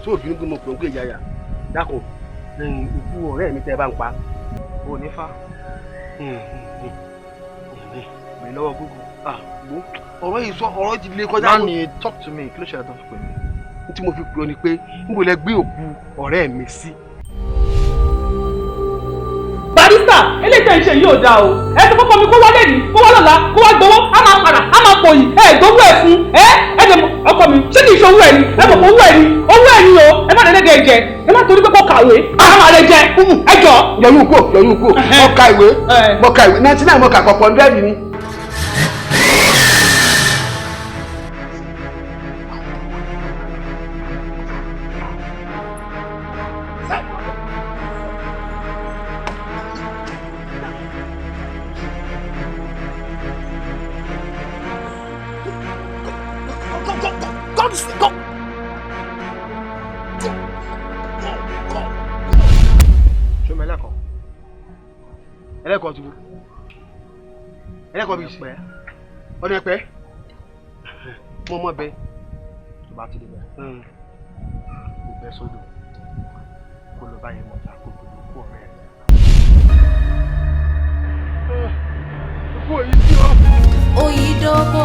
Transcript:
tó òbí nígbà mo pè ń pè yáyà dákun ikú ọ̀rẹ́ mi tẹ́ ẹ bá ń pa ò ní fa mi lọ́wọ́ Google ọ̀rọ̀ yìí sọ ọ̀rọ̀ ti lè kọjá. Nani, talk to me kí ló ṣe àtọ́ fún mi. n tí mo fi pè ọ́ ni pé n kò lè gbé òkú ọ̀rẹ́ mi sí. Barrister eléyìí tẹ̀ ń ṣe yóò dáa o ẹ ti kọ́kọ́ mi kó wá lẹ́yìn kó wá lọ́la kó wá gbowó á máa padà á máa pòyì ẹ gbowó ẹ fún ẹ dẹ̀ ọkọ mi ṣé kì í ṣe owó ẹ ni ẹ mọ̀ pé owó ẹ ni o ẹ má dédé jẹ ẹ má torí pé kó kàwé àwọn àlẹ jẹ ẹ jọ. yọyún kú mo ka ìwé 99 mo kà pọ̀pọ̀ 100 ni. ẹlẹ́kọ̀ọ́ ti wo ẹlẹ́kọ̀ọ́ bí ìsìn ọdún ẹ̀pẹ́ mo mọ̀ bẹ́ẹ̀ tó bá ti dé bẹ́ẹ̀ ìbẹ́ sódò kó lọ báyìí mọ̀ jà kó pẹ̀lú kó ọ̀rẹ́ ẹ̀. Oyidóbó